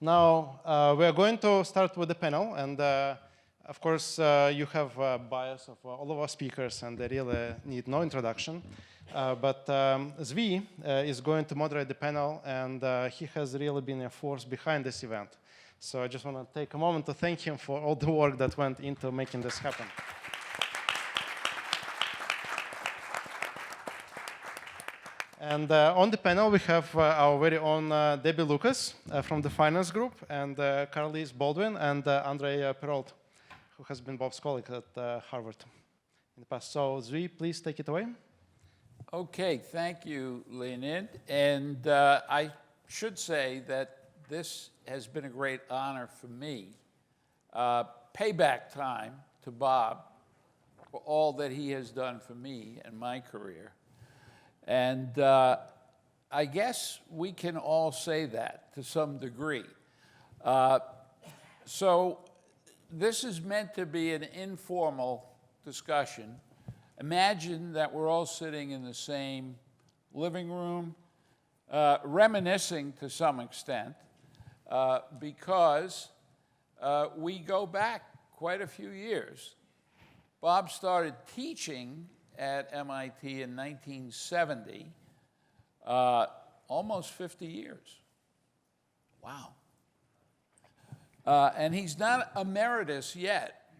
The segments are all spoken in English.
Now, we are going to start with the panel, and of course, you have a bias of all of our speakers, and they really need no introduction. But Zvi is going to moderate the panel, and he has really been a force behind this event. So I just want to take a moment to thank him for all the work that went into making this happen. And on the panel, we have our very own Debbie Lucas from the finance group, and Carliss Baldwin, and André Perold, who has been Bob's colleague at Harvard in the past. So Zvi, please take it away. Okay, thank you, Leonid. And I should say that this has been a great honor for me. Payback time to Bob for all that he has done for me and my career. And I guess we can all say that to some degree. So this is meant to be an informal discussion. Imagine that we're all sitting in the same living room, reminiscing to some extent, because we go back quite a few years. Bob started teaching at MIT in 1970, almost 50 years. Wow. And he's not emeritus yet.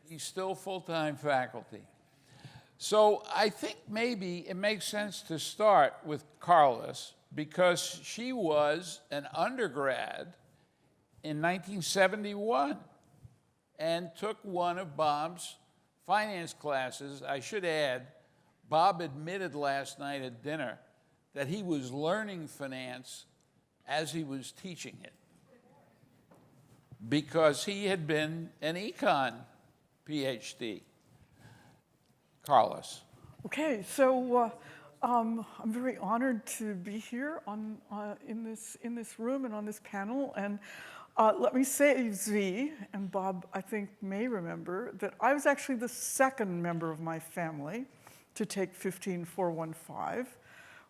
He's still full-time faculty. So I think maybe it makes sense to start with Carliss, because she was an undergrad in 1971 and took one of Bob's finance classes. I should add, Bob admitted last night at dinner that he was learning finance as he was teaching it, because he had been an econ PhD. Carliss. Okay, so I'm very honored to be here in this room and on this panel. And let me say, Zvi, and Bob, I think, may remember, that I was actually the second member of my family to take 15415.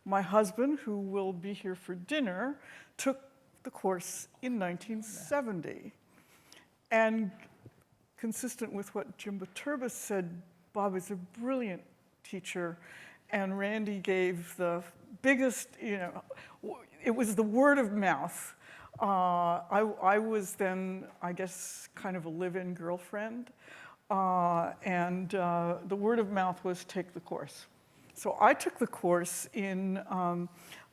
My husband, who will be here for dinner, took the course in 1970. And consistent with what Jim Baturbis said, Bob is a brilliant teacher, and Randy gave the biggest, it was the word of mouth. I was then, I guess, kind of a live-in girlfriend, and the word of mouth was take the course. So I took the course in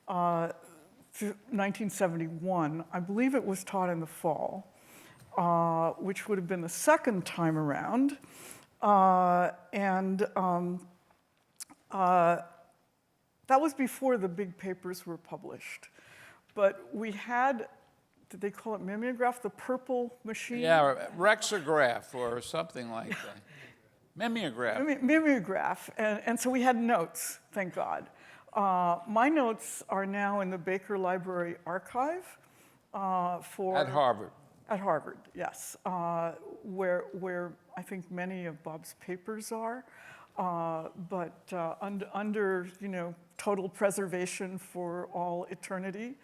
1971. I believe it was taught in the fall, which would have been the second time around. That was before the big papers were published. But we had, did they call it mimeograph, the purple machine? Yeah, Rexograph or something like that. Mimeograph. Mimeograph, and so we had notes, thank God. My notes are now in the Baker Library Archive for... At Harvard. At Harvard, yes, where I think many of Bob's papers are, but under total preservation for all eternity.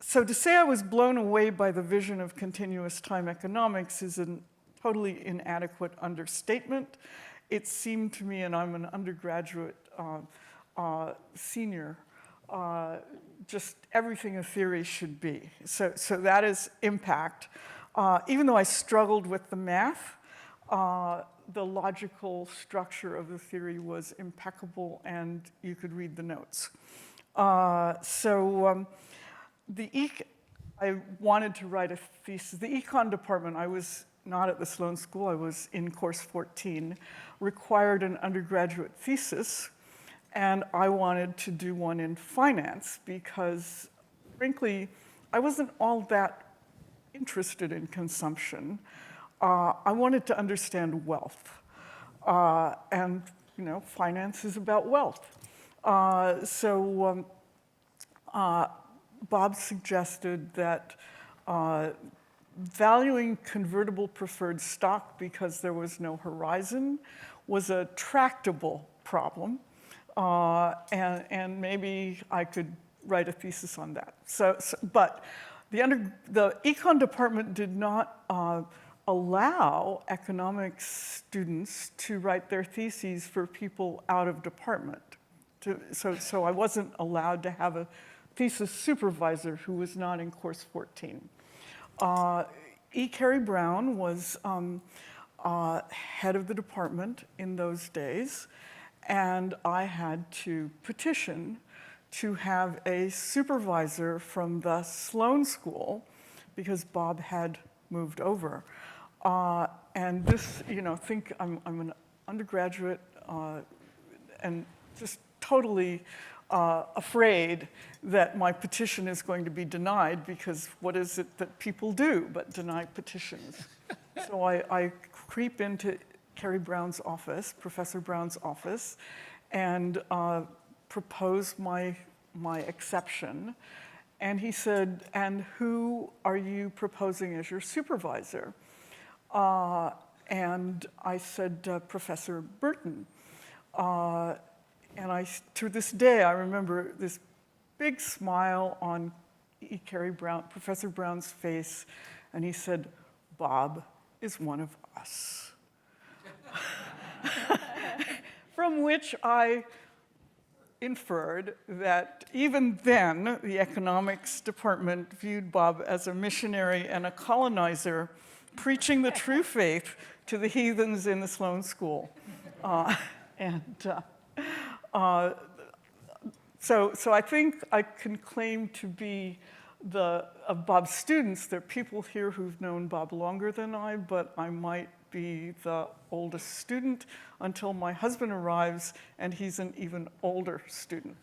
So to say I was blown away by the vision of continuous time economics is a totally inadequate understatement. It seemed to me, and I'm an undergraduate senior, just everything a theory should be. So that is impact. Even though I struggled with the math, the logical structure of the theory was impeccable, and you could read the notes. I wanted to write a thesis. The econ department, I was not at the Sloan School, I was in course 14, required an undergraduate thesis. And I wanted to do one in finance because, frankly, I wasn't all that interested in consumption. I wanted to understand wealth. And, finance is about wealth. Bob suggested that valuing convertible preferred stock because there was no horizon was a tractable problem. And maybe I could write a thesis on that. But the econ department did not allow economics students to write their theses for people out of department. So I wasn't allowed to have a thesis supervisor who was not in course 14. E. Carey Brown was head of the department in those days, and I had to petition to have a supervisor from the Sloan School because Bob had moved over. And this, think I'm an undergraduate and just totally afraid that my petition is going to be denied because what is it that people do but deny petitions? So I creep into Carey Brown's office, Professor Brown's office, and propose my exception. And he said, "And who are you proposing as your supervisor?" And I said, "Professor Merton." And to this day, I remember this big smile on Professor Brown's face, and he said, "Bob is one of us." From which I inferred that even then, the economics department viewed Bob as a missionary and a colonizer, preaching the true faith to the heathens in the Sloan School. So I think I can claim to be of Bob's students. There are people here who've known Bob longer than I, but I might be the oldest student until my husband arrives, and he's an even older student.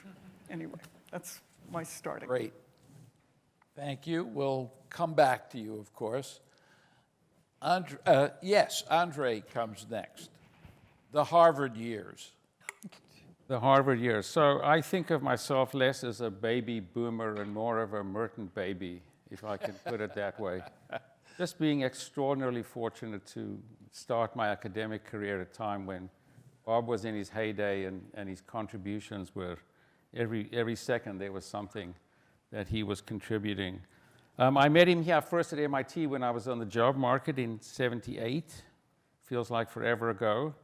Anyway, that's my starting. Great. Thank you. We'll come back to you, of course. Yes, André comes next. The Harvard years. The Harvard years. So I think of myself less as a baby boomer and more of a Merton baby, if I can put it that way. Just being extraordinarily fortunate to start my academic career at a time when Bob was in his heyday and his contributions were, every second there was something that he was contributing. I met him here first at MIT when I was on the job market in '78. Feels like forever ago.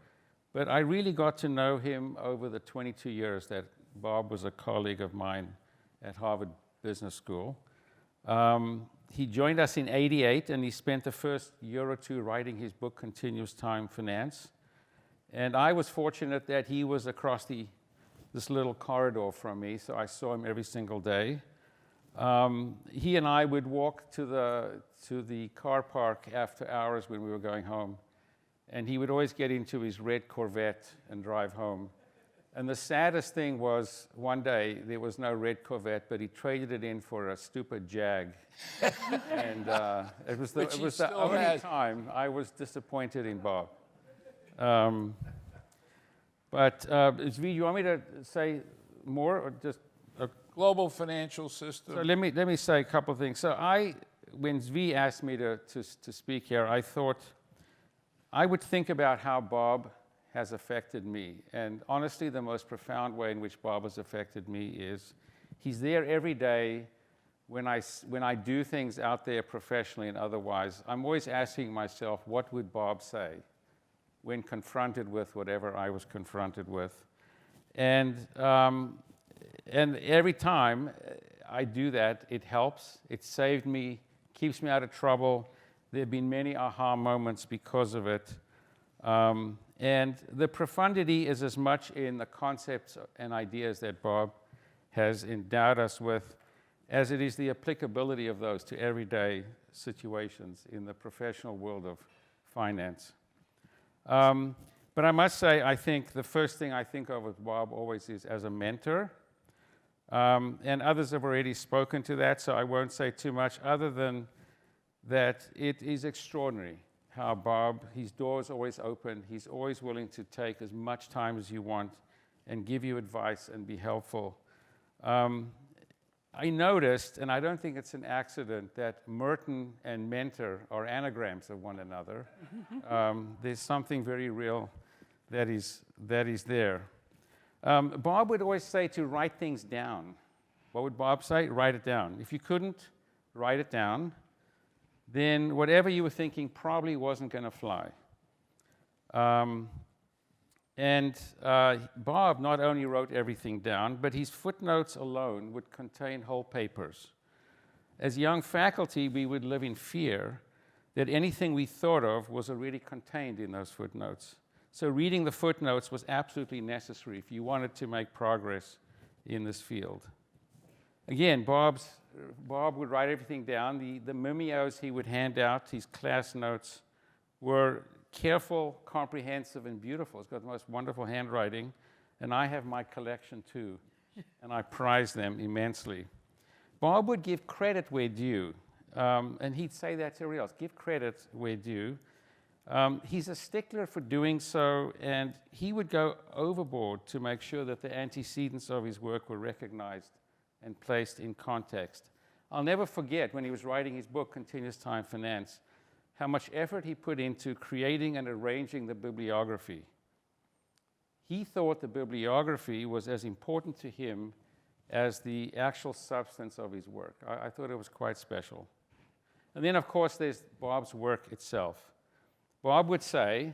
But I really got to know him over the 22 years that Bob was a colleague of mine at Harvard Business School. He joined us in '88, and he spent the first year or two writing his book, Continuous Time Finance. And I was fortunate that he was across this little corridor from me, so I saw him every single day. He and I would walk to the car park after hours when we were going home, and he would always get into his red Corvette and drive home. And the saddest thing was, one day, there was no red Corvette, but he traded it in for a stupid Jag. And it was the only time I was disappointed in Bob. But Zvi, you want me to say more, or just? Global financial system. So let me say a couple of things. So when Zvi asked me to speak here, I thought I would think about how Bob has affected me. And honestly, the most profound way in which Bob has affected me is he's there every day when I do things out there professionally and otherwise. I'm always asking myself, what would Bob say when confronted with whatever I was confronted with? And every time I do that, it helps. It saved me, keeps me out of trouble. There have been many aha moments because of it. And the profundity is as much in the concepts and ideas that Bob has endowed us with as it is the applicability of those to everyday situations in the professional world of finance. But I must say, I think the first thing I think of with Bob always is as a mentor. And others have already spoken to that, so I won't say too much other than that it is extraordinary how Bob, his door is always open. He's always willing to take as much time as you want and give you advice and be helpful. I noticed, and I don't think it's an accident, that Merton and mentor are anagrams of one another. There's something very real that is there. Bob would always say to write things down, What would Bob say? Write it down. If you couldn't write it down, then whatever you were thinking probably wasn't going to fly. Bob not only wrote everything down, but his footnotes alone would contain whole papers. As young faculty, we would live in fear that anything we thought of was already contained in those footnotes. So reading the footnotes was absolutely necessary if you wanted to make progress in this field. Again, Bob would write everything down. The memeos he would hand out, his class notes, were careful, comprehensive, and beautiful. It's got the most wonderful handwriting, and I have my collection too, and I prize them immensely. Bob would give credit where due, and he'd say that to everybody else, give credit where due. He's a stickler for doing so, and he would go overboard to make sure that the antecedents of his work were recognized and placed in context. I'll never forget when he was writing his book, Continuous Time Finance, how much effort he put into creating and arranging the bibliography. He thought the bibliography was as important to him as the actual substance of his work. I thought it was quite special. And then, of course, there's Bob's work itself. Bob would say,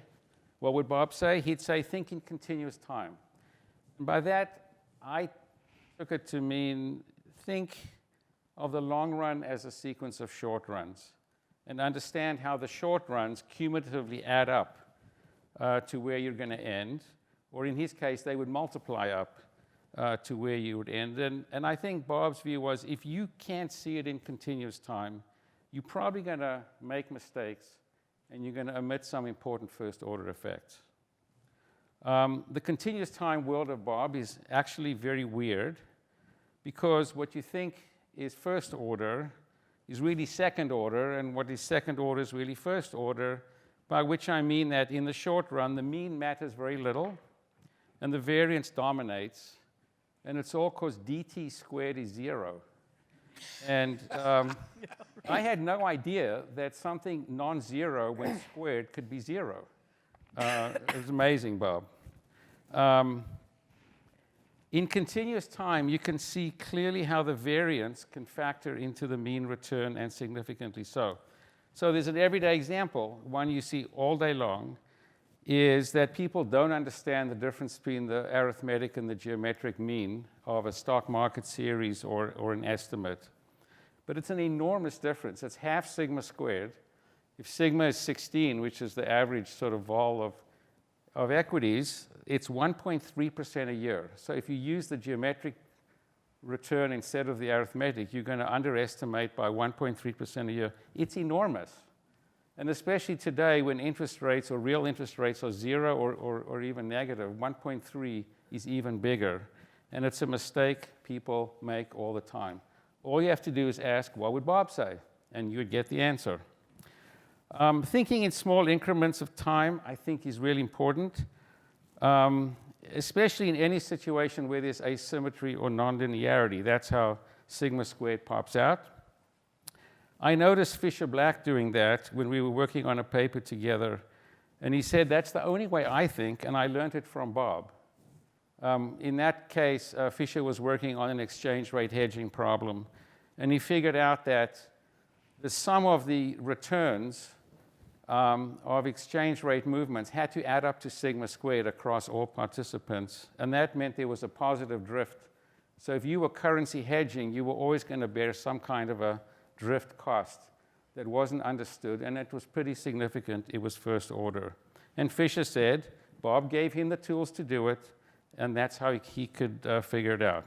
what would Bob say? He'd say, think in continuous time. And by that, I took it to mean think of the long run as a sequence of short runs, and understand how the short runs cumulatively add up to where you're going to end, or in his case, they would multiply up to where you would end. And I think Bob's view was, if you can't see it in continuous time, you're probably going to make mistakes, and you're going to omit some important first-order effects. The continuous time world of Bob is actually very weird, because what you think is first order is really second order, and what is second order is really first order, by which I mean that in the short run, the mean matters very little, and the variance dominates, and it's all because dt squared is 0. And I had no idea that something non-zero when squared could be 0. It was amazing, Bob. In continuous time, you can see clearly how the variance can factor into the mean return, and significantly so. So there's an everyday example, one you see all day long, is that people don't understand the difference between the arithmetic and the geometric mean of a stock market series or an estimate. But it's an enormous difference. It's half sigma squared. If sigma is 16, which is the average sort of vol of equities, it's 1.3% a year. So if you use the geometric return instead of the arithmetic, you're going to underestimate by 1.3% a year. It's enormous. And especially today when interest rates or real interest rates are 0 or even negative, 1.3 is even bigger. And it's a mistake people make all the time. All you have to do is ask, what would Bob say? And you'd get the answer. Thinking in small increments of time, I think, is really important, especially in any situation where there's asymmetry or nonlinearity. That's how sigma squared pops out. I noticed Fisher-Black doing that when we were working on a paper together, and he said, that's the only way I think, and I learned it from Bob. In that case, Fisher was working on an exchange rate hedging problem, and he figured out that the sum of the returns of exchange rate movements had to add up to sigma squared across all participants, and that meant there was a positive drift. So if you were currency hedging, you were always going to bear some kind of a drift cost that wasn't understood, and it was pretty significant. It was first order. And Fisher said Bob gave him the tools to do it, and that's how he could figure it out.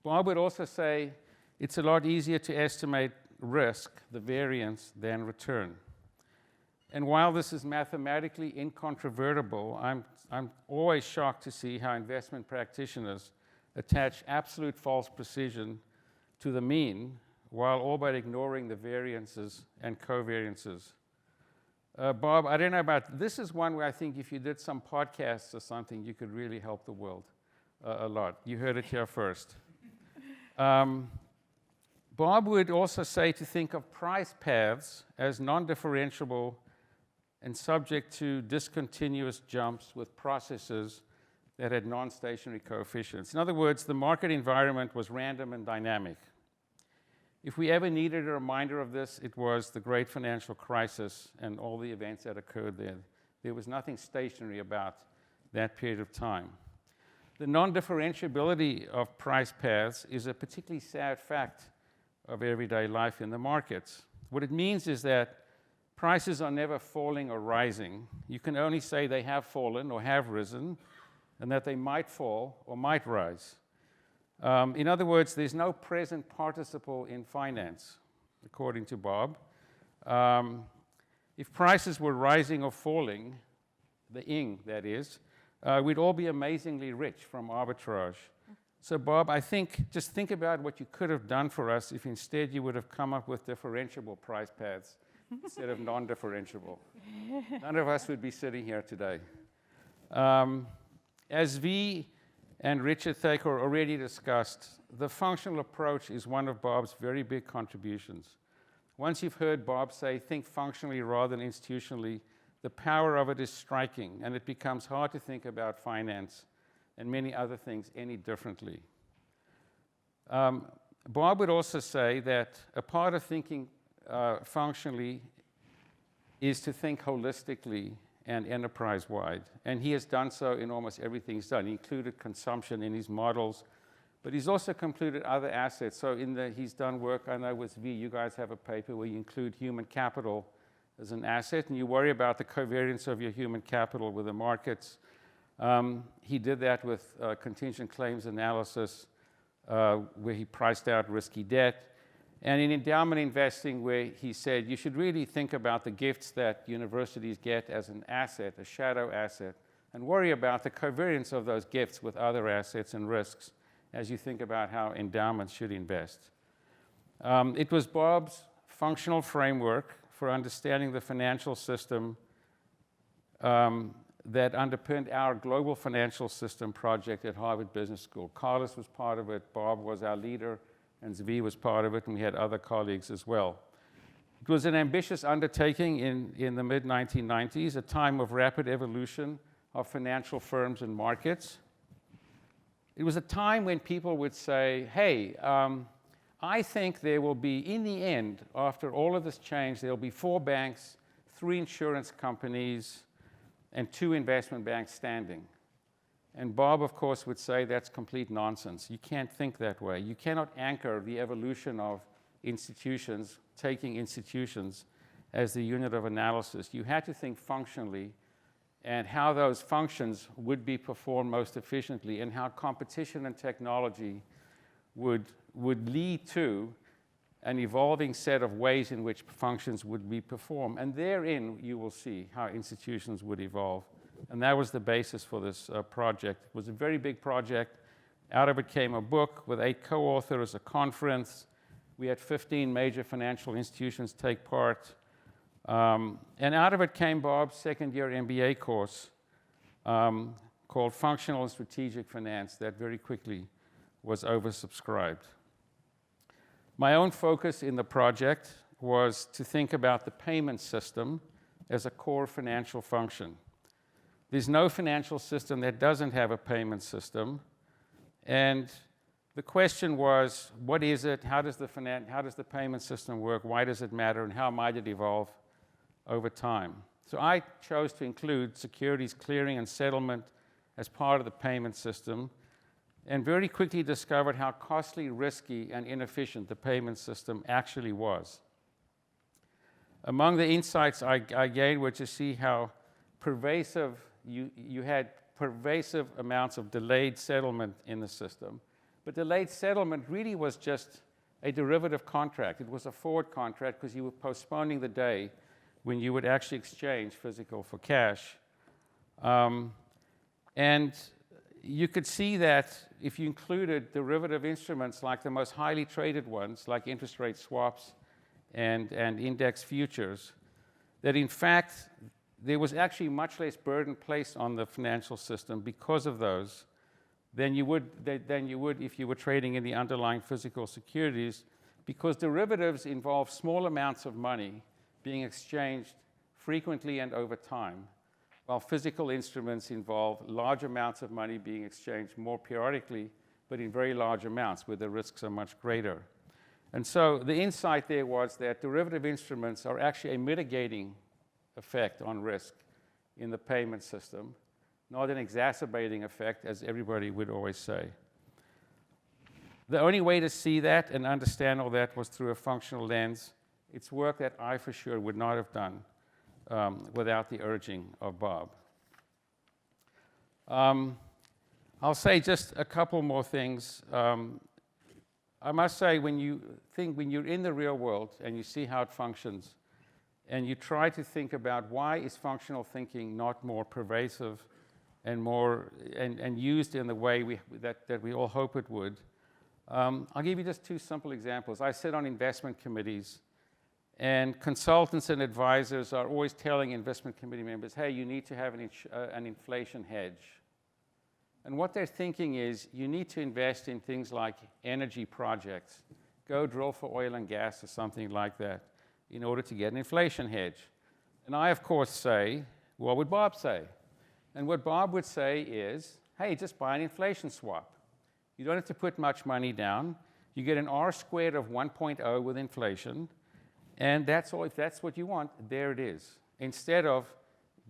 Bob would also say it's a lot easier to estimate risk, the variance, than return. And while this is mathematically incontrovertible, I'm always shocked to see how investment practitioners attach absolute false precision to the mean, while all but ignoring the variances and covariances. Bob, I don't know about, this is one where I think if you did some podcasts or something, you could really help the world a lot. You heard it here first. Bob would also say to think of price paths as non-differentiable and subject to discontinuous jumps with processes that had non-stationary coefficients. In other words, the market environment was random and dynamic. If we ever needed a reminder of this, it was the great financial crisis and all the events that occurred there. There was nothing stationary about that period of time. The non-differentiability of price paths is a particularly sad fact of everyday life in the markets. What it means is that prices are never falling or rising. You can only say they have fallen or have risen, and that they might fall or might rise. In other words, there's no present participle in finance, according to Bob. If prices were rising or falling, the ing, that is, we'd all be amazingly rich from arbitrage. So Bob, I think, just think about what you could have done for us if instead you would have come up with differentiable price paths instead of non-differentiable. None of us would be sitting here today. As V and Richard Thaker already discussed, the functional approach is one of Bob's very big contributions. Once you've heard Bob say, think functionally rather than institutionally, the power of it is striking, and it becomes hard to think about finance and many other things any differently. Bob would also say that a part of thinking functionally is to think holistically and enterprise-wide. And he has done so in almost everything he's done. He included consumption in his models, but he's also included other assets. So he's done work, I know with V, you guys have a paper where you include human capital as an asset, and you worry about the covariance of your human capital with the markets. He did that with contingent claims analysis, where he priced out risky debt. And in endowment investing, where he said you should really think about the gifts that universities get as an asset, a shadow asset, and worry about the covariance of those gifts with other assets and risks as you think about how endowments should invest. It was Bob's functional framework for understanding the financial system that underpinned our global financial system project at Harvard Business School. Carliss was part of it, Bob was our leader, and Zvi was part of it, and we had other colleagues as well. It was an ambitious undertaking in the mid-1990s, a time of rapid evolution of financial firms and markets. It was a time when people would say, hey, I think there will be, in the end, after all of this change, there will be 4 banks, 3 insurance companies, and 2 investment banks standing. And Bob, of course, would say that's complete nonsense. You can't think that way. You cannot anchor the evolution of institutions, taking institutions as the unit of analysis. You had to think functionally and how those functions would be performed most efficiently and how competition and technology would lead to an evolving set of ways in which functions would be performed. And therein, you will see how institutions would evolve. And that was the basis for this project. It was a very big project. Out of it came a book with 8 co-authors, a conference. We had 15 major financial institutions take part. And out of it came Bob's second-year MBA course called Functional and Strategic Finance that very quickly was oversubscribed. My own focus in the project was to think about the payment system as a core financial function. There's no financial system that doesn't have a payment system. And the question was, what is it? How does the payment system work? Why does it matter? And how might it evolve over time? So I chose to include securities clearing and settlement as part of the payment system, and very quickly discovered how costly, risky, and inefficient the payment system actually was. Among the insights I gained were to see how pervasive you had pervasive amounts of delayed settlement in the system. But delayed settlement really was just a derivative contract. It was a forward contract because you were postponing the day when you would actually exchange physical for cash. And you could see that if you included derivative instruments like the most highly traded ones, like interest rate swaps and index futures, that in fact there was actually much less burden placed on the financial system because of those than you would if you were trading in the underlying physical securities, because derivatives involve small amounts of money being exchanged frequently and over time. while physical instruments involve large amounts of money being exchanged more periodically, but in very large amounts where the risks are much greater. And so the insight there was that derivative instruments are actually a mitigating effect on risk in the payment system, not an exacerbating effect, as everybody would always say. The only way to see that and understand all that was through a functional lens. It's work that I, for sure, would not have done without the urging of Bob. I'll say just a couple more things. I must say, when you're in the real world and you see how it functions, and you try to think about why is functional thinking not more pervasive and more and used in the way that we all hope it would. I'll give you just two simple examples. I sit on investment committees, and consultants and advisors are always telling investment committee members, hey, you need to have an inflation hedge. And what they're thinking is, you need to invest in things like energy projects. Go drill for oil and gas or something like that in order to get an inflation hedge. And I, of course, say, what would Bob say? And what Bob would say is, hey, just buy an inflation swap. You don't have to put much money down. You get an R squared of 1.0 with inflation, and that's all. If that's what you want, there it is. Instead of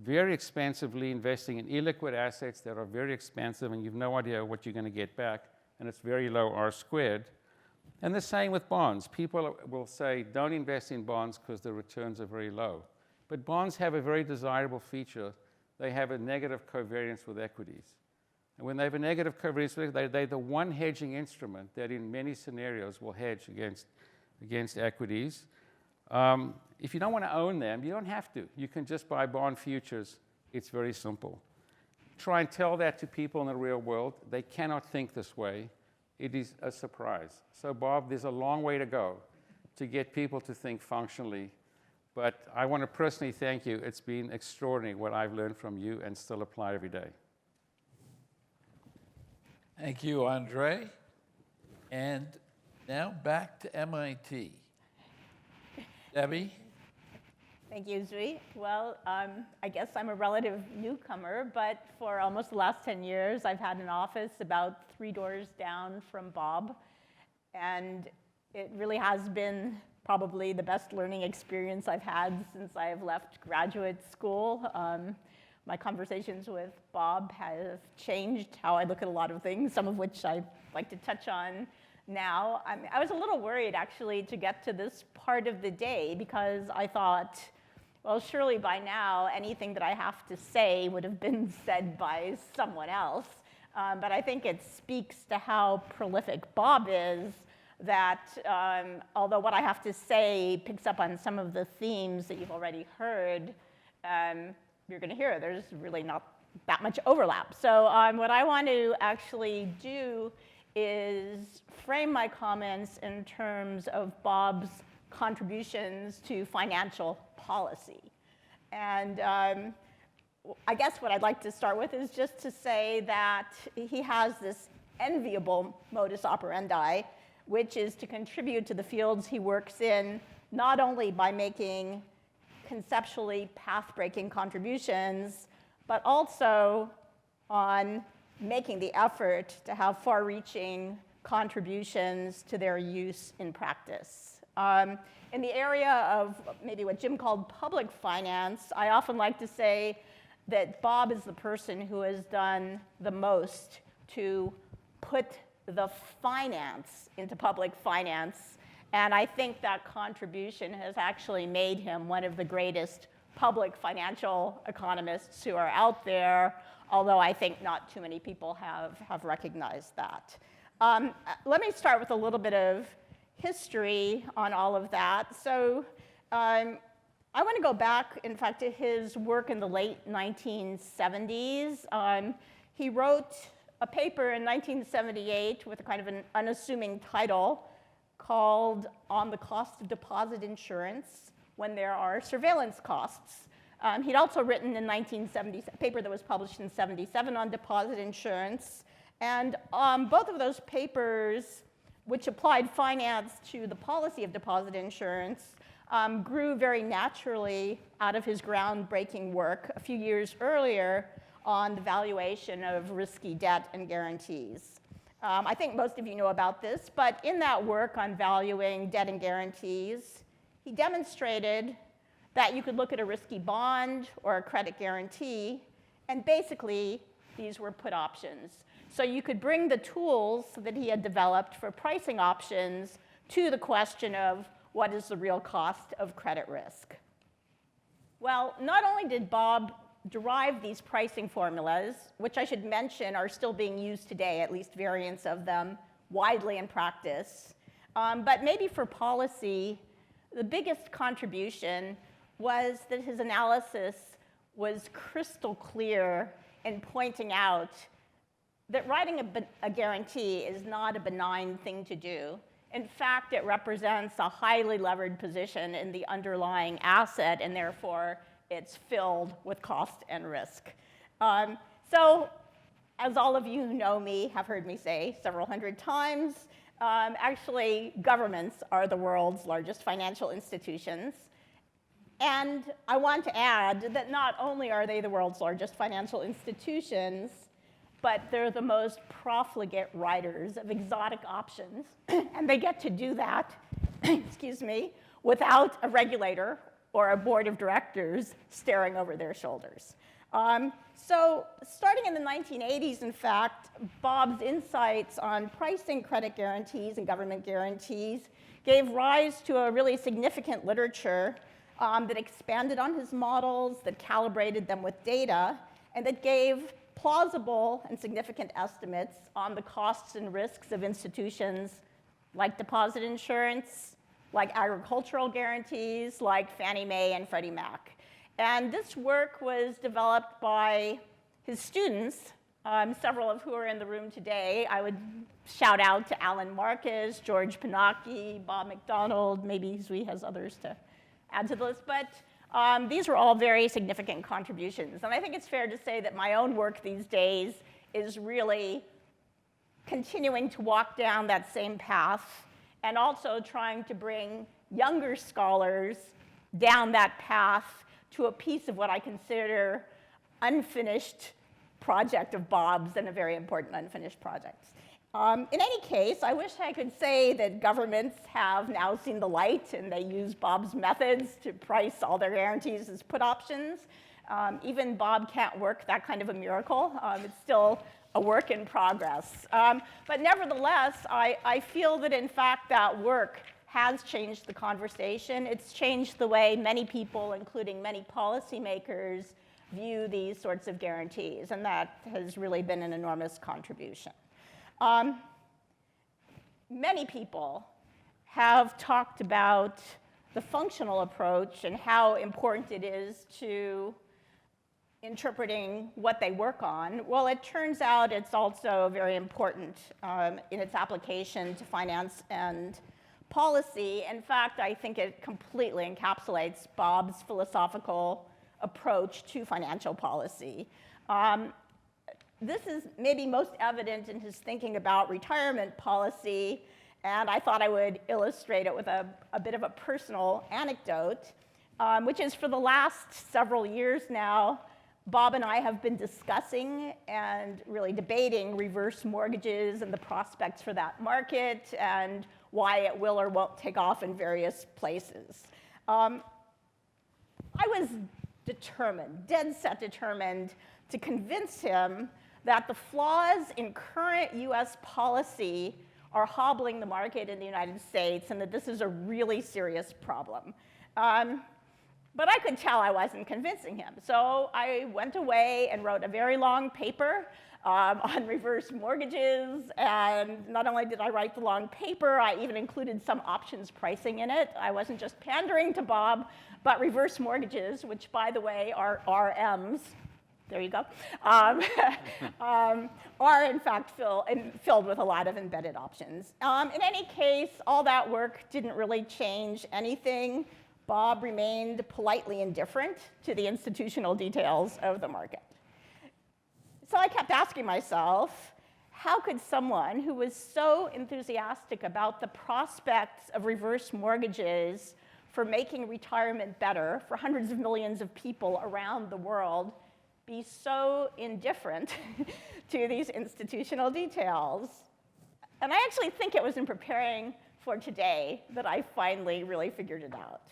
very expensively investing in illiquid assets that are very expensive and you've no idea what you're going to get back, and it's very low R squared. And the same with bonds. People will say, don't invest in bonds because the returns are very low. But bonds have a very desirable feature. They have a negative covariance with equities. And when they have a negative covariance, they're the one hedging instrument that in many scenarios will hedge against equities. If you don't want to own them, you don't have to. You can just buy bond futures. It's very simple. Try and tell that to people in the real world. They cannot think this way. It is a surprise. So, Bob, there's a long way to go to get people to think functionally. But I want to personally thank you. It's been extraordinary what I've learned from you and still apply every day. Thank you, André. And now back to MIT. Debbie? Thank you, Zvi. Well, I guess I'm a relative newcomer, but for almost the last 10 years, I've had an office about 3 doors down from Bob. And it really has been probably the best learning experience I've had since I've left graduate school. My conversations with Bob have changed how I look at a lot of things, some of which I'd like to touch on now. I was a little worried, actually, to get to this part of the day because I thought, well, surely by now, anything that I have to say would have been said by someone else. But I think it speaks to how prolific Bob is that although what I have to say picks up on some of the themes that you've already heard, you're going to hear there's really not that much overlap. So what I want to actually do is frame my comments in terms of Bob's contributions to financial policy. And I guess what I'd like to start with is just to say that he has this enviable modus operandi, which is to contribute to the fields he works in, not only by making conceptually path-breaking contributions, but also on making the effort to have far-reaching contributions to their use in practice. In the area of maybe what Jim called public finance, I often like to say that Bob is the person who has done the most to put the finance into public finance. And I think that contribution has actually made him one of the greatest public financial economists who are out there, although I think not too many people have recognized that. Let me start with a little bit of history on all of that. So I want to go back, in fact, to his work in the late 1970s. He wrote a paper in 1978 with a kind of an unassuming title called On the Cost of Deposit Insurance When There Are Surveillance Costs. He'd also written in 1970, a paper that was published in 77 on deposit insurance. And both of those papers, which applied finance to the policy of deposit insurance, grew very naturally out of his groundbreaking work a few years earlier on the valuation of risky debt and guarantees. I think most of you know about this, but in that work on valuing debt and guarantees, he demonstrated that you could look at a risky bond or a credit guarantee, and basically these were put options. So you could bring the tools that he had developed for pricing options to the question of what is the real cost of credit risk. Well, not only did Bob derive these pricing formulas, which I should mention are still being used today, at least variants of them, widely in practice, but maybe for policy, the biggest contribution was that his analysis was crystal clear in pointing out that writing a guarantee is not a benign thing to do. In fact, it represents a highly levered position in the underlying asset, and therefore it's filled with cost and risk. So, as all of you who know me have heard me say several hundred times, actually governments are the world's largest financial institutions. And I want to add that not only are they the world's largest financial institutions, but they're the most profligate writers of exotic options. And they get to do that, excuse me, without a regulator or a board of directors staring over their shoulders. So starting in the 1980s, in fact, Bob's insights on pricing credit guarantees and government guarantees gave rise to a really significant literature that expanded on his models, that calibrated them with data, and that gave plausible and significant estimates on the costs and risks of institutions like deposit insurance, like agricultural guarantees, like Fannie Mae and Freddie Mac. And this work was developed by his students, several of who are in the room today. I would shout out to Alan Marcus, George Pinocchi, Bob McDonald, maybe Zui has others to add to the list, but these were all very significant contributions. And I think it's fair to say that my own work these days is really continuing to walk down that same path and also trying to bring younger scholars down that path to a piece of what I consider unfinished project of Bob's, and a very important unfinished project. In any case, I wish I could say that governments have now seen the light and they use Bob's methods to price all their guarantees as put options. Even Bob can't work that kind of a miracle. It's still a work in progress. But nevertheless, I feel that in fact that work has changed the conversation. It's changed the way many people, including many policymakers, view these sorts of guarantees, and that has really been an enormous contribution. Many people have talked about the functional approach and how important it is to interpreting what they work on. Well, it turns out it's also very important in its application to finance and policy. In fact, I think it completely encapsulates Bob's philosophical approach to financial policy. This is maybe most evident in his thinking about retirement policy, and I thought I would illustrate it with a bit of a personal anecdote, which is for the last several years now, Bob and I have been discussing and really debating reverse mortgages and the prospects for that market and why it will or won't take off in various places. I was determined, dead set determined, to convince him that the flaws in current US policy are hobbling the market in the United States and that this is a really serious problem. But I could tell I wasn't convincing him. So I went away and wrote a very long paper on reverse mortgages. And not only did I write the long paper, I even included some options pricing in it. I wasn't just pandering to Bob, but reverse mortgages, which, by the way, are RMs. There you go, are in fact filled with a lot of embedded options. In any case, all that work didn't really change anything. Bob remained politely indifferent to the institutional details of the market. So I kept asking myself, how could someone who was so enthusiastic about the prospects of reverse mortgages for making retirement better for hundreds of millions of people around the world be so indifferent to these institutional details? And I actually think it was in preparing for today that I finally really figured it out.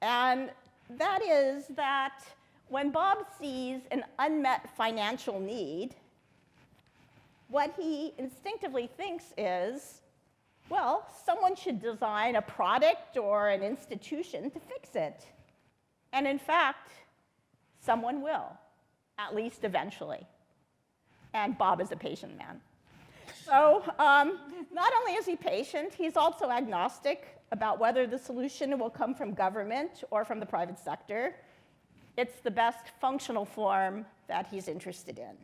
And that is that when Bob sees an unmet financial need, what he instinctively thinks is, well, someone should design a product or an institution to fix it. And in fact, someone will, at least eventually. And Bob is a patient man. So not only is he patient, he's also agnostic about whether the solution will come from government or from the private sector. It's the best functional form that he's interested in.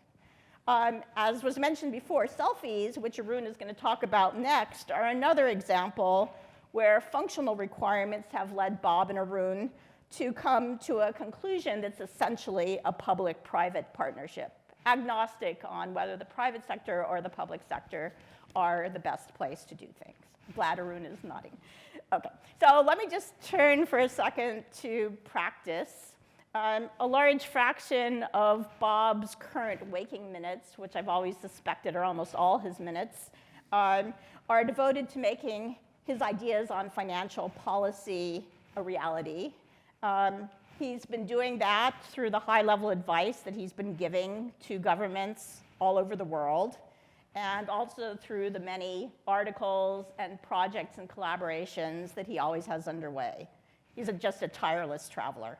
As was mentioned before, selfies, which Arun is going to talk about next, are another example where functional requirements have led Bob and Arun to come to a conclusion that's essentially a public-private partnership, agnostic on whether the private sector or the public sector are the best place to do things. Glad Arun is nodding. Okay, so let me just turn for a second to practice. A large fraction of Bob's current waking minutes, which I've always suspected are almost all his minutes, are devoted to making his ideas on financial policy a reality. He's been doing that through the high-level advice that he's been giving to governments all over the world, and also through the many articles and projects and collaborations that he always has underway. He's just a tireless traveler.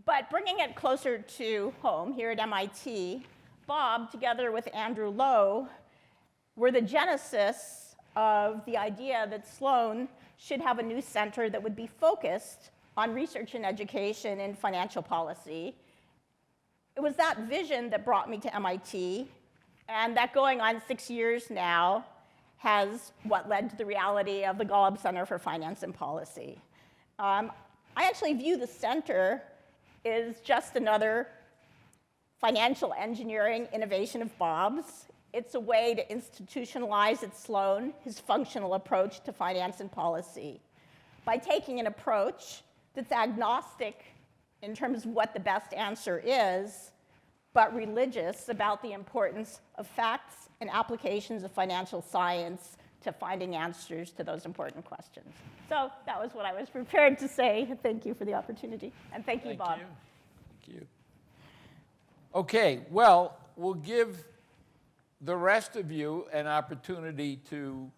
But bringing it closer to home here at MIT, Bob, together with Andrew Lowe, were the genesis of the idea that Sloan should have a new center that would be focused on research and education in financial policy. It was that vision that brought me to MIT, and that going on 6 years now has what led to the reality of the Golub Center for Finance and Policy. I actually view the center as just another financial engineering innovation of Bob's. It's a way to institutionalize at Sloan his functional approach to finance and policy by taking an approach that's agnostic in terms of what the best answer is, but religious about the importance of facts and applications of financial science to finding answers to those important questions. So that was what I was prepared to say. Thank you for the opportunity. And thank you, Bob. Thank you. Okay, well, we'll give the rest of you an opportunity to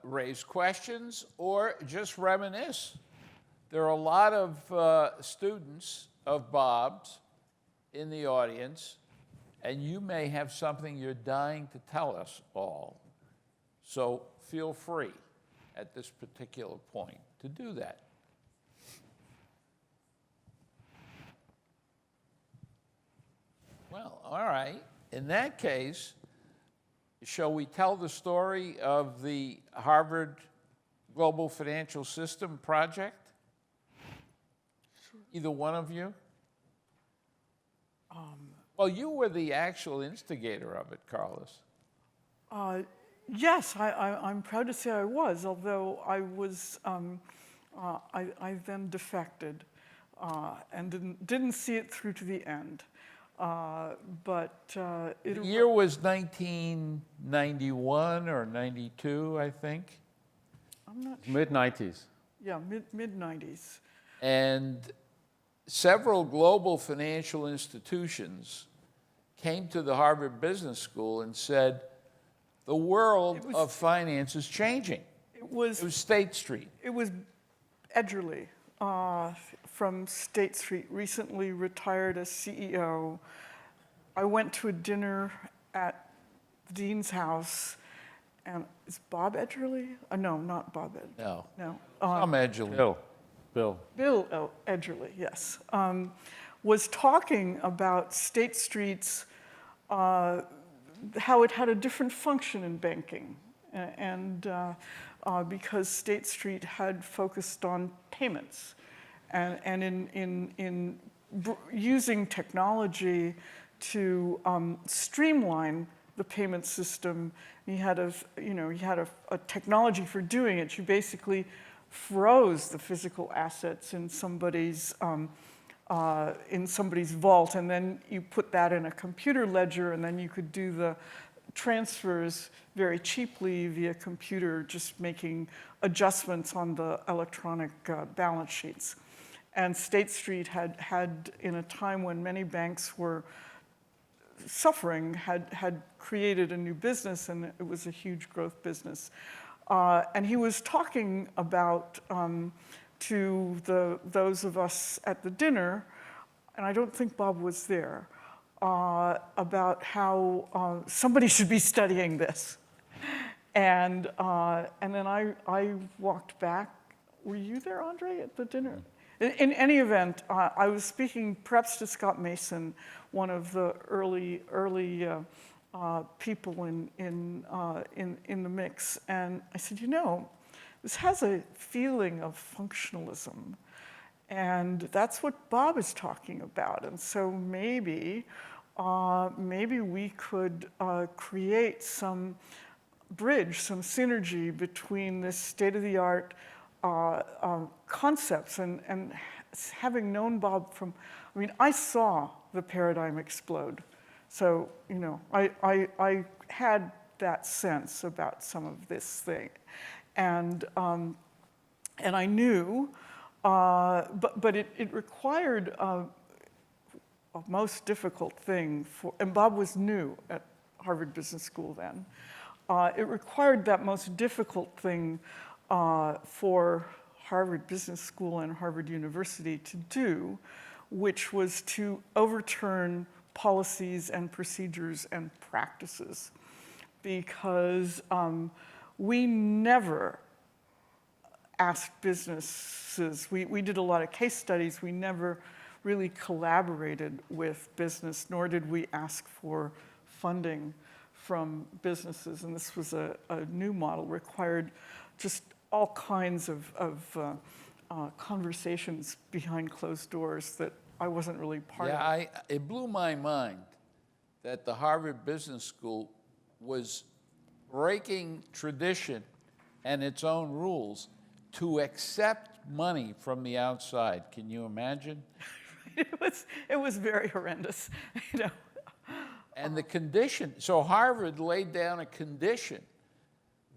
raise questions or just reminisce. There are a lot of students of Bob's in the audience, and you may have something you're dying to tell us all. So feel free at this particular point to do that. Well, all right. In that case, shall we tell the story of the Harvard Global Financial System project? Sure. Either one of you? Well, you were the actual instigator of it, Carliss. Yes, I'm proud to say I was, although I was, I then defected and didn't see it through to the end. The year was 1991 or 92, I think. I'm not sure. Mid-90s. Yeah, mid-90s. And several global financial institutions came to the Harvard Business School and said, the world of finance is changing. It was State Street. It was Edgerly from State Street, recently retired as CEO. I went to a dinner at the dean's house, and is Bob Edgerly? No, not Bob Edgerly. No. No. Some Edgerly. Bill Edgerly, yes. Was talking about State Street's, how it had a different function in banking. And because State Street had focused on payments and in using technology to streamline the payment system. He had a technology for doing it. You basically froze the physical assets in somebody's vault, and then you put that in a computer ledger, and then you could do the transfers very cheaply via computer, just making adjustments on the electronic balance sheets. And State Street had, in a time when many banks were suffering, had created a new business, and it was a huge growth business. And he was talking about to those of us at the dinner, and I don't think Bob was there, about how somebody should be studying this. And then I walked back. Were you there, André, at the dinner? In any event, I was speaking perhaps to Scott Mason, one of the early people in the mix, and I said, this has a feeling of functionalism, and that's what Bob is talking about. And so maybe we could create some bridge, some synergy between this state-of-the-art concepts and having known Bob from, I saw the paradigm explode. So, I had that sense about some of this thing. And I knew, but it required a most difficult thing and Bob was new at Harvard Business School then. It required that most difficult thing for Harvard Business School and Harvard University to do, which was to overturn policies and procedures and practices, because we never asked businesses, we did a lot of case studies, we never really collaborated with business, nor did we ask for funding from businesses. And this was a new model, required just all kinds of conversations behind closed doors that I wasn't really part of. Yeah, it blew my mind that the Harvard Business School was breaking tradition and its own rules to accept money from the outside. Can you imagine? It was very horrendous, And the condition, so Harvard laid down a condition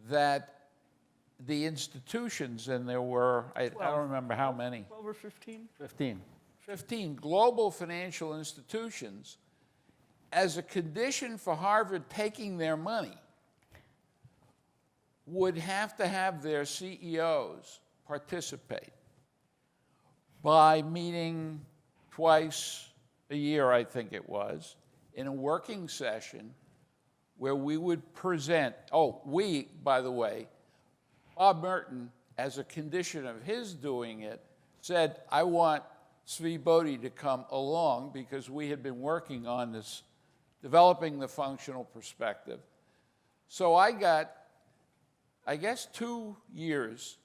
that the institutions, and there were, I don't remember how many. 12 or 15? 15 global financial institutions, as a condition for Harvard taking their money, would have to have their CEOs participate by meeting twice a year, I think it was, in a working session where we would present, by the way, Bob Merton, as a condition of his doing it, said, I want Bodie to come along because we had been working on this, developing the functional perspective. So I got, I guess, 2 years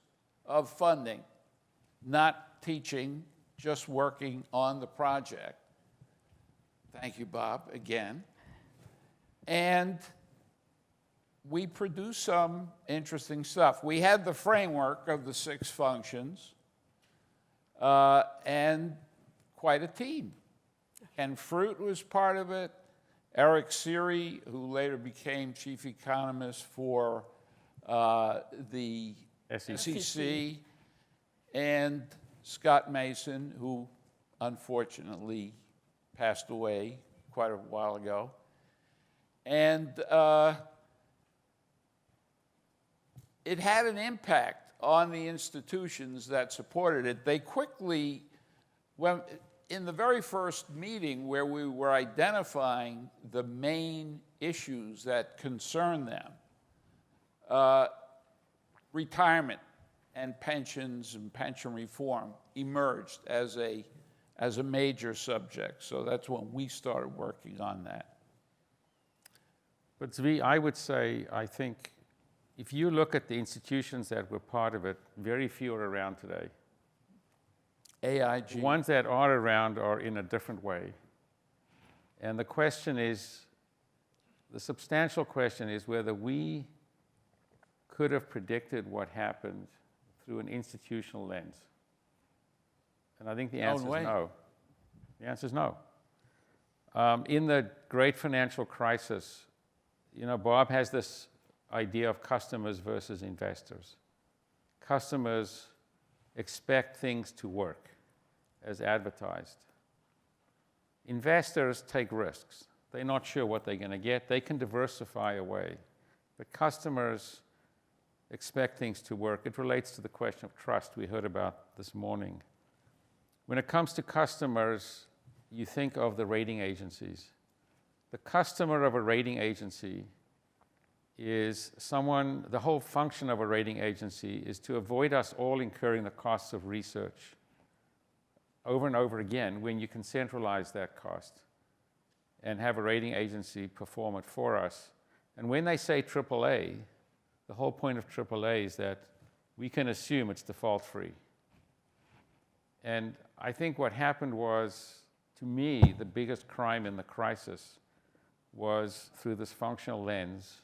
of funding, not teaching, just working on the project. Thank you, Bob, again. And we produced some interesting stuff. We had the framework of the 6 functions and quite a team. Ken Fruit was part of it. Eric Seary, who later became chief economist for the SEC, and Scott Mason, who unfortunately passed away quite a while ago. And it had an impact on the institutions that supported it. They quickly, in the very first meeting where we were identifying the main issues that concern them, retirement and pensions and pension reform emerged as a major subject. So that's when we started working on that. But Zvi, I would say, I think, if you look at the institutions that were part of it, very few are around today. AIG. The ones that are around are in a different way. And the question is, the substantial question is whether we could have predicted what happened through an institutional lens. And I think the answer is no. The answer is no. In the great financial crisis, you know, Bob has this idea of customers versus investors. Customers expect things to work as advertised. Investors take risks. They're not sure what they're going to get. They can diversify away. But customers expect things to work. It relates to the question of trust we heard about this morning. When it comes to customers, you think of the rating agencies. The customer of a rating agency is someone, the whole function of a rating agency is to avoid us all incurring the costs of research over and over again when you can centralize that cost and have a rating agency perform it for us. And when they say AAA, the whole point of AAA is that we can assume it's default-free. And I think what happened was, to me, the biggest crime in the crisis was through this functional lens.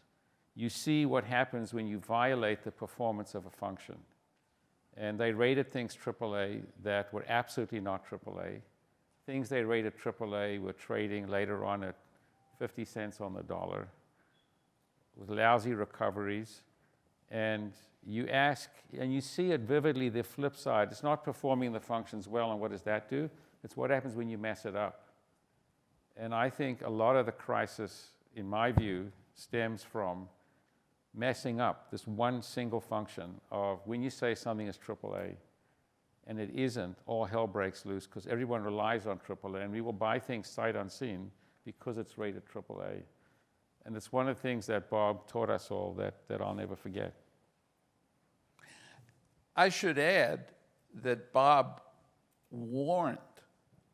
You see what happens when you violate the performance of a function. And they rated things AAA that were absolutely not AAA. Things they rated AAA were trading later on at 50 cents on the dollar with lousy recoveries. And you ask, and you see it vividly, the flip side. It's not performing the functions well, and what does that do? It's what happens when you mess it up. And I think a lot of the crisis, in my view, stems from messing up this one single function of when you say something is AAA and it isn't, all hell breaks loose because everyone relies on AAA, and we will buy things sight unseen because it's rated AAA. And it's one of the things that Bob taught us all that I'll never forget. I should add that Bob warned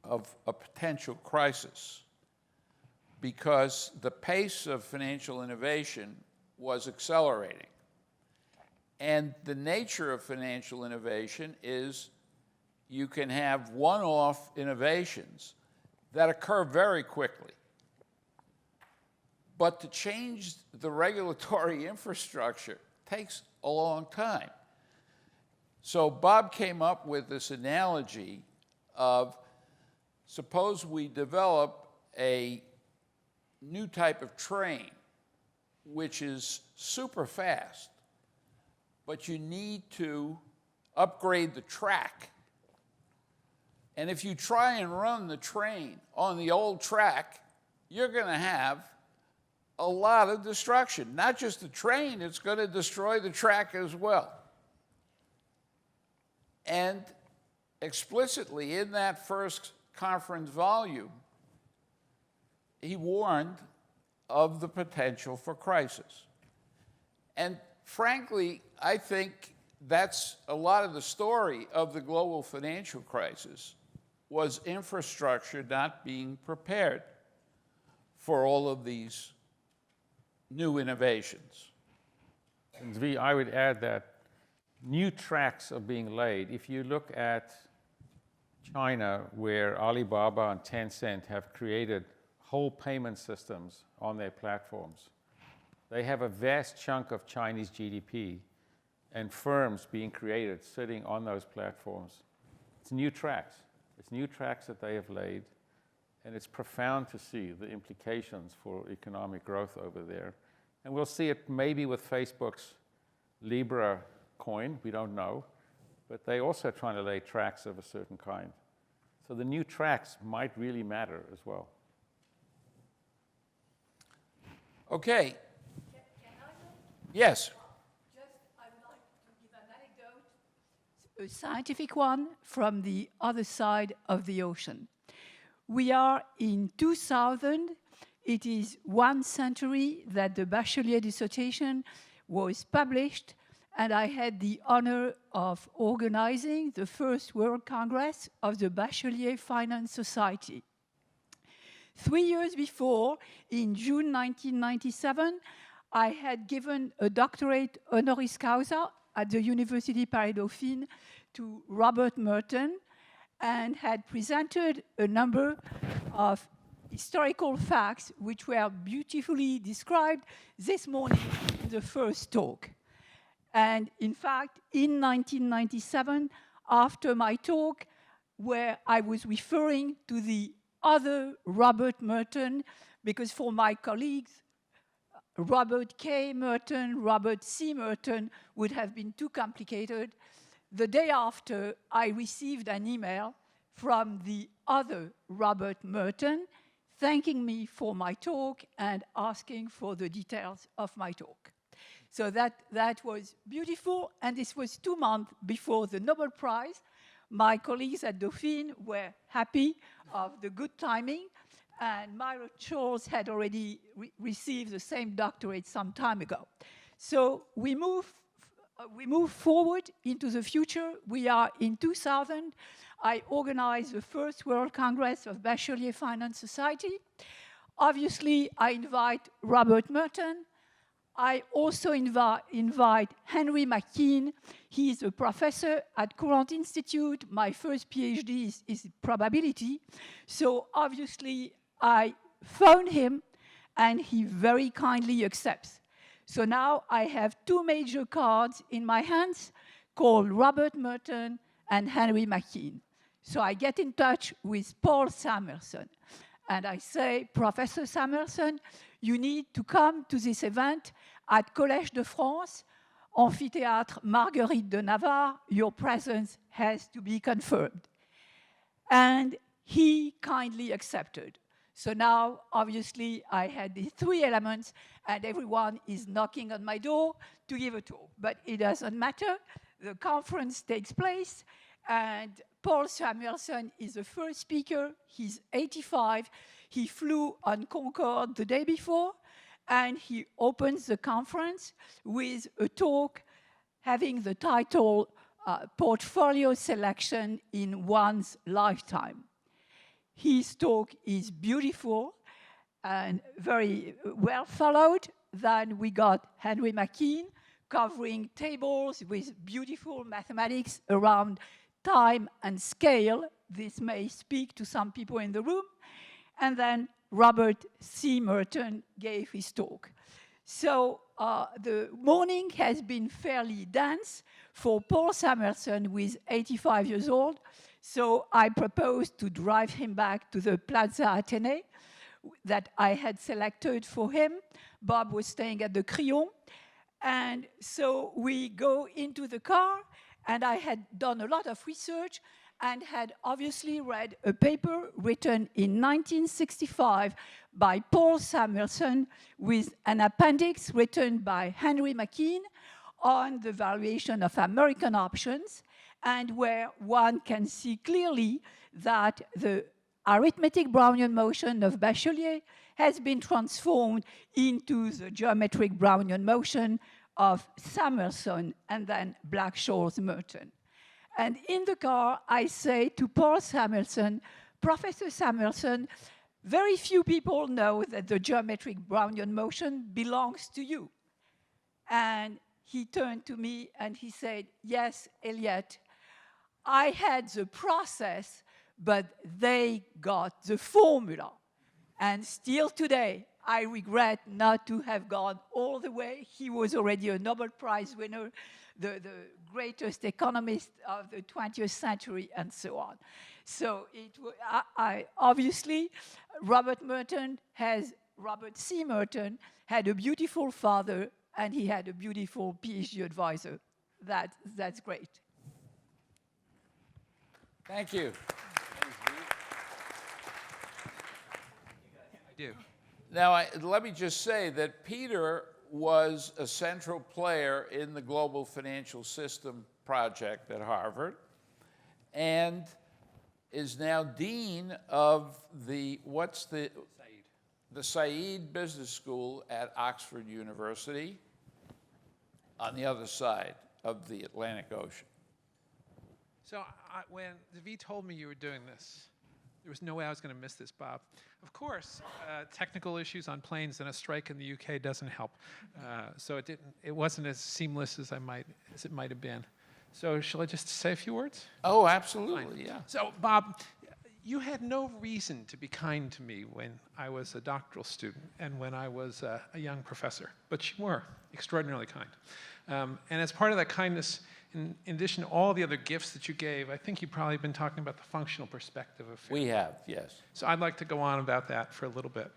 of a potential crisis because the pace of financial innovation was accelerating. And the nature of financial innovation is you can have one-off innovations that occur very quickly. But to change the regulatory infrastructure takes a long time. So Bob came up with this analogy of, suppose we develop a new type of train which is super fast, but you need to upgrade the track. And if you try and run the train on the old track, you're going to have a lot of destruction. Not just the train, it's going to destroy the track as well. And explicitly in that first conference volume, he warned of the potential for crisis. And frankly, I think that's a lot of the story of the global financial crisis, was infrastructure not being prepared for all of these new innovations. And Zvi, I would add that new tracks are being laid. If you look at China, where Alibaba and Tencent have created whole payment systems on their platforms, they have a vast chunk of Chinese GDP and firms being created sitting on those platforms. It's new tracks. It's new tracks that they have laid, and it's profound to see the implications for economic growth over there. And we'll see it maybe with Facebook's Libra coin, we don't know, but they're also trying to lay tracks of a certain kind. So the new tracks might really matter as well. Okay. Can I go? Yes. I would like to give an anecdote, a scientific one from the other side of the ocean. We are in 2000. It is 1 century that the Bachelier dissertation was published, and I had the honor of organizing the first World Congress of the Bachelier Finance Society. 3 years before, in June 1997, I had given a doctorate honoris causa at the University Paris-Dauphine to Robert Merton and had presented a number of historical facts which were beautifully described this morning in the first talk. And in fact, in 1997, after my talk, where I was referring to the other Robert Merton, because for my colleagues, Robert K. Merton, Robert C. Merton would have been too complicated. The day after, I received an email from the other Robert Merton thanking me for my talk and asking for the details of my talk. So that was beautiful, and this was 2 months before the Nobel Prize. My colleagues at Dauphine were happy of the good timing, and Myra Charles had already received the same doctorate some time ago. So we move forward into the future. We are in 2000. I organized the first World Congress of Bachelier Finance Society. Obviously, I invite Robert Merton. I also invite Henry McKean. He is a professor at Courant Institute. My first PhD is probability. So obviously, I phone him, and he very kindly accepts. So now I have 2 major cards in my hands called Robert Merton and Henry McKean. So I get in touch with Paul Samuelson, and I say, Professor Samuelson, you need to come to this event at Collège de France, Amphithéâtre Marguerite de Navarre. Your presence has to be confirmed. And he kindly accepted. So now, obviously, I had the 3 elements, and everyone is knocking on my door to give a talk. But it doesn't matter. The conference takes place, and Paul Samuelson is the first speaker. He's 85. He flew on Concorde the day before, and he opens the conference with a talk having the title Portfolio Selection in One's Lifetime. His talk is beautiful and very well followed. Then we got Henry McKean covering tables with beautiful mathematics around time and scale. This may speak to some people in the room. And then Robert C. Merton gave his talk. So the morning has been fairly dense for Paul Samuelson, who is 85 years old. So I proposed to drive him back to the Plaza Athénée that I had selected for him. Bob was staying at the Crillon. And so we go into the car, and I had done a lot of research and had obviously read a paper written in 1965 by Paul Samuelson with an appendix written by Henry McKean on the valuation of American options, and where one can see clearly that the arithmetic Brownian motion of Bachelier has been transformed into the geometric Brownian motion of Samuelson and then Black-Scholes Merton. And in the car, I say to Paul Samuelson, Professor Samuelson, very few people know that the geometric Brownian motion belongs to you. And he turned to me and he said, yes, Eliot, I had the process, but they got the formula. And still today, I regret not to have gone all the way. He was already a Nobel Prize winner, the greatest economist of the 20th century, and so on. So obviously, Robert C. Merton had a beautiful father, and he had a beautiful PhD advisor. That's great. Thank you. I do. Now, let me just say that Peter was a central player in the Global Financial System project at Harvard and is now dean of the Said Business School at Oxford University on the other side of the Atlantic Ocean. So when Zvi told me you were doing this, there was no way I was going to miss this, Bob. Of course, technical issues on planes and a strike in the UK doesn't help. So it wasn't as seamless as it might have been. So shall I just say a few words? Oh, absolutely, yeah. So Bob, you had no reason to be kind to me when I was a doctoral student and when I was a young professor, but you were extraordinarily kind. And as part of that kindness, in addition to all the other gifts that you gave, I think you've probably been talking about the functional perspective of fair We have, yes. So I'd like to go on about that for a little bit.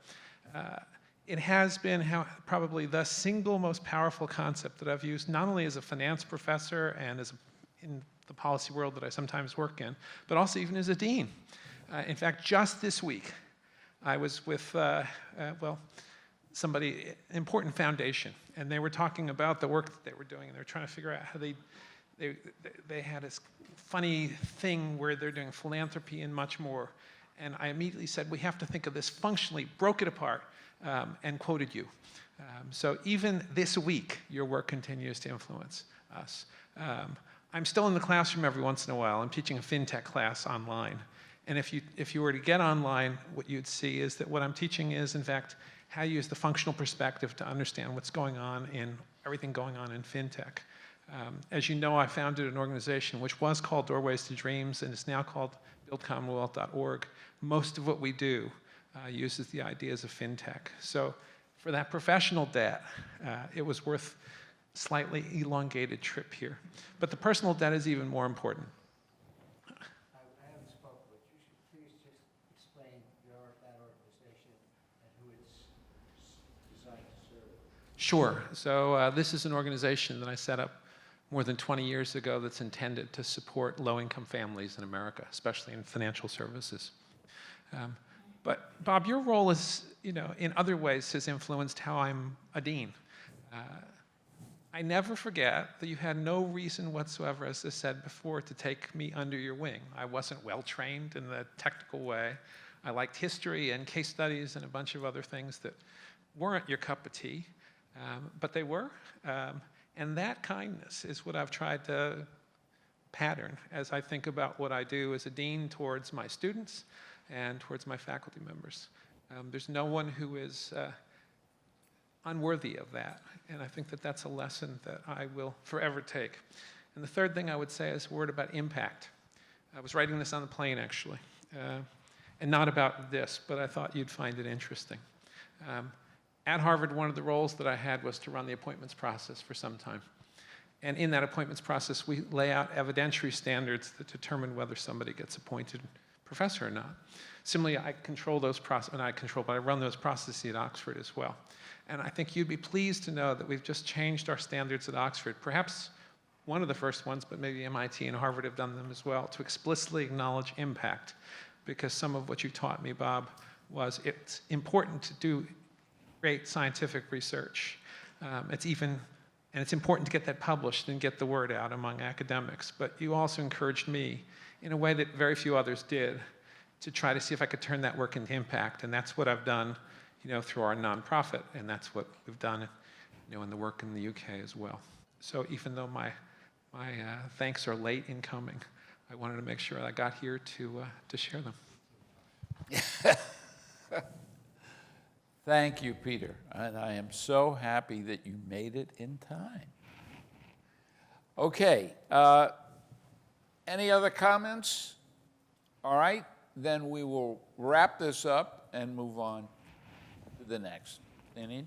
It has been probably the single most powerful concept that I've used, not only as a finance professor and in the policy world that I sometimes work in, but also even as a dean. In fact, just this week, I was with, somebody, an important foundation, and they were talking about the work that they were doing, and they were trying to figure out how they had this funny thing where they're doing philanthropy and much more. And I immediately said, we have to think of this functionally, broke it apart, and quoted you. So even this week, your work continues to influence us. I'm still in the classroom every once in a while. I'm teaching a fintech class online. And if you were to get online, what you'd see is that what I'm teaching is, in fact, how you use the functional perspective to understand what's going on in everything going on in fintech. As you know, I founded an organization which was called Doorways to Dreams and is now called buildcommonwealth.org. Most of what we do uses the ideas of fintech. So for that professional debt, it was worth a slightly elongated trip here. But the personal debt is even more important. I haven't spoken, but you should please just explain that organization and who it's designed to serve. Sure. So this is an organization that I set up more than 20 years ago that's intended to support low-income families in America, especially in financial services. But Bob, your role is, in other ways has influenced how I'm a dean. I never forget that you had no reason whatsoever, as I said before, to take me under your wing. I wasn't well-trained in the technical way. I liked history and case studies and a bunch of other things that weren't your cup of tea, but they were. And that kindness is what I've tried to pattern as I think about what I do as a dean towards my students and towards my faculty members. There's no one who is unworthy of that, and I think that that's a lesson that I will forever take. And the third thing I would say is a word about impact. I was writing this on the plane, actually, and not about this, but I thought you'd find it interesting. At Harvard, one of the roles that I had was to run the appointments process for some time. And in that appointments process, we lay out evidentiary standards that determine whether somebody gets appointed professor or not. Similarly, I control those processes, but I run those processes at Oxford as well. And I think you'd be pleased to know that we've just changed our standards at Oxford, perhaps one of the first ones, but maybe MIT and Harvard have done them as well, to explicitly acknowledge impact. Because some of what you taught me, Bob, was it's important to do great scientific research. It's important to get that published and get the word out among academics. But you also encouraged me, in a way that very few others did, to try to see if I could turn that work into impact. And that's what I've done, through our nonprofit, and that's what we've done, in the work in the UK as well. So even though my thanks are late in coming, I wanted to make sure I got here to share them. Thank you, Peter. And I am so happy that you made it in time. Okay. Any other comments? All right. Then we will wrap this up and move on to the next. Any?